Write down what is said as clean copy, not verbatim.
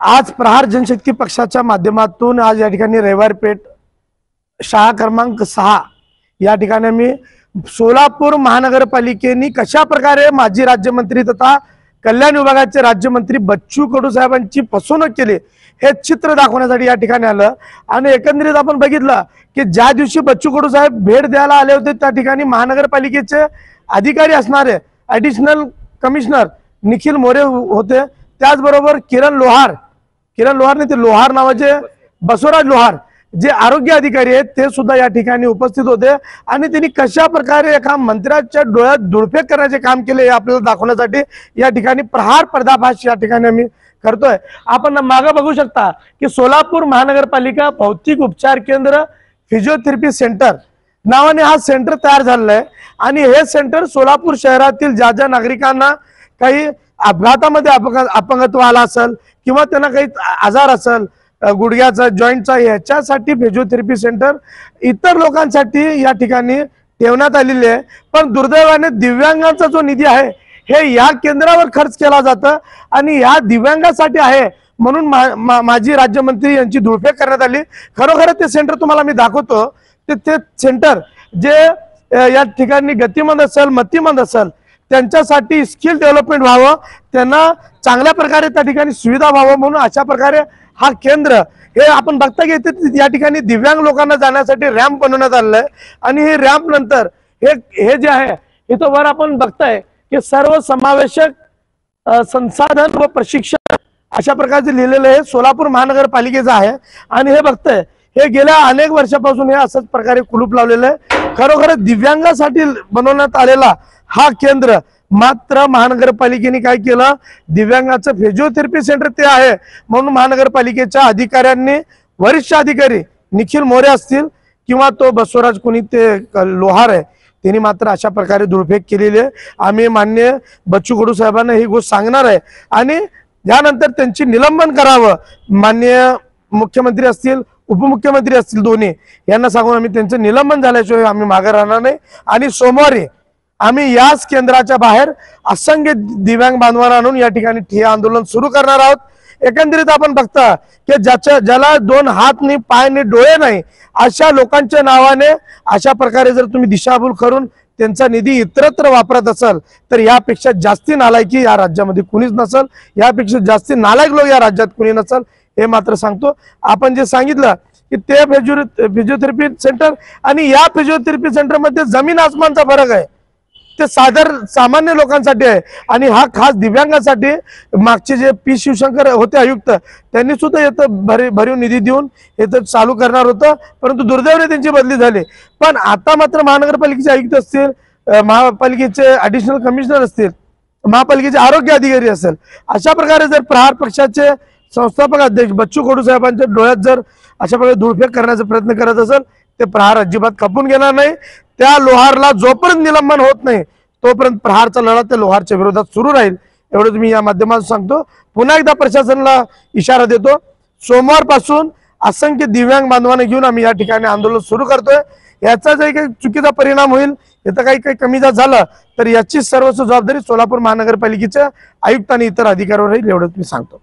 आज प्रहार जनशक्ती पक्षाच्या माध्यमातून आज या ठिकाणी रविवार पेठ शाळा क्रमांक 6 या ठिकाणी मी सोलापूर महानगरपालिकेने कशा प्रकारे माजी राज्यमंत्री तथा कल्याण विभागाचे राज्यमंत्री बच्चू कडू साहेबांची फसवणूक केली हे चित्र दाखवण्यासाठी या ठिकाणी आलं। आणि एकंदरीत आपण बघितलं की ज्या दिवशी बच्चू कडू साहेब भेट द्यायला आले होते त्या ठिकाणी महानगरपालिकेचे अधिकारी असणारे ॲडिशनल कमिशनर निखिल मोरे होते, त्याचबरोबर किरण लोहार नाही ते लोहार नावाचे बसवराज लोहार जे आरोग्य अधिकारी आहेत ते सुद्धा या ठिकाणी उपस्थित होते। आणि त्यांनी कशा प्रकारे एका मंत्र्याच्या डोळ्यात धुळफेक करण्याचे काम केले हे आपल्याला दाखवण्यासाठी या ठिकाणी प्रहार पर्दाफाश या ठिकाणी आम्ही करतोय। आपण मागे बघू शकता की सोलापूर महानगरपालिका भौतिक उपचार केंद्र फिजिओथेरपी सेंटर नावाने हा सेंटर तयार झालेला आहे। आणि हे सेंटर सोलापूर शहरातील ज्या ज्या नागरिकांना काही अपघातामध्ये अपंगत्व आला असेल किंवा त्यांना काही आजार असेल गुडघ्याचा जॉईंटचा याच्यासाठी फिजिओथेरपी सेंटर इतर लोकांसाठी या ठिकाणी ठेवण्यात आलेली आहे। पण दुर्दैवाने दिव्यांगांचा जो निधी आहे हे या केंद्रावर खर्च केला जातं आणि या दिव्यांगासाठी आहे म्हणून माजी राज्यमंत्री यांची धुळफेक करण्यात आली। खरोखर ते सेंटर तुम्हाला मी दाखवतो। ते सेंटर जे या ठिकाणी गतिमंद असेल मतिमंद असेल त्यांच्यासाठी स्किल डेव्हलपमेंट व्हावं, त्यांना चांगल्या प्रकारे त्या ठिकाणी सुविधा व्हावं म्हणून अशा प्रकारे हा केंद्र हे आपण बघता की या ठिकाणी दिव्यांग लोकांना जाण्यासाठी रॅम्प बनवण्यात आलेलं आहे। आणि हे रॅम्प नंतर हे जे आहे इथं वर आपण बघताय की सर्व समावेशक संसाधन व प्रशिक्षण अशा प्रकारचे लिहिलेलं आहे सोलापूर महानगरपालिकेचं आहे। आणि हे बघताय हे गेल्या अनेक वर्षापासून हे असंच प्रकारे कुलूप लावलेलं आहे। खरोखर दिव्यांगासाठी बनवण्यात आलेला हा केंद्र मात्र महानगरपालिकेने काय केलं, दिव्यांगाचं फिजिओथेरपी सेंटर ते आहे म्हणून महानगरपालिकेच्या अधिकाऱ्यांनी वरिष्ठ अधिकारी निखिल मोरे असतील किंवा तो बसवराज कोणी ते लोहार आहे त्यांनी मात्र अशा प्रकारे धुळफेक केलेली आहे। आम्ही मान्य बच्चू कडू साहेबांना ही गोष्ट सांगणार आहे आणि यानंतर त्यांची निलंबन करावं। माननीय मुख्यमंत्री असतील उपमुख्यमंत्री असतील दोन्ही यांना सांगून आम्ही त्यांचं निलंबन झाल्याशिवाय आम्ही मागे राहणार नाही। आणि सोमवारी आम्ही याच केंद्राच्या बाहेर असंख्य दिव्यांग बांधवांना आणून या ठिकाणी ठिय्या आंदोलन सुरू करणार आहोत। एकंदरीत आपण बघता की ज्याला दोन हात नाही पाय नाही डोळे नाही अशा लोकांच्या नावाने अशा प्रकारे जर तुम्ही दिशाभूल करून त्यांचा निधी इतरत्र वापरत असाल तर यापेक्षा जास्ती नालायकी या राज्यामध्ये कुणीच नसेल, यापेक्षा जास्ती नालायक लोक या राज्यात कुणी नसेल हे मात्र सांगतो। आपण जे सांगितलं की ते फिजिओथेरपी सेंटर आणि या फिजिओथेरपी सेंटर मध्ये जमीन आसमानचा फरक आहे। ते सामान्य लोकांसाठी आहे आणि हा खास दिव्यांगासाठी मागचे जे पी शिवशंकर होते आयुक्त त्यांनी सुद्धा इथं भरीव निधी देऊन इथं चालू करणार होतं, परंतु दुर्दैवाने त्यांची बदली झाली। पण आता मात्र महानगरपालिकेचे आयुक्त असतील, महापालिकेचे ॲडिशनल कमिशनर असतील, महापालिकेचे आरोग्य अधिकारी असेल अशा प्रकारे जर प्रहार पक्षाचे संस्थापक अध्यक्ष बच्चू कडू साहेबांच्या डोळ्यात जर अशा प्रकारे धुळफेक करण्याचा प्रयत्न करत असेल ते प्रहार अजिबात खपून घेणार नाही। त्या लोहारला जोपर्यंत निलंबन होत नाही तोपर्यंत प्रहारचा लढा त्या लोहारच्या विरोधात सुरू राहील एवढं मी या माध्यमातून सांगतो। पुन्हा एकदा प्रशासनाला इशारा देतो, सोमवारपासून असंख्य दिव्यांग बांधवांना घेऊन आम्ही या ठिकाणी आंदोलन सुरू करतोय। याचा जर काही चुकीचा परिणाम होईल याचा काही कमी झालं तर याची सर्वस्व जबाबदारी सोलापूर महानगरपालिकेच्या आयुक्त आणि इतर अधिकाऱ्यांवर राहील एवढंच मी सांगतो।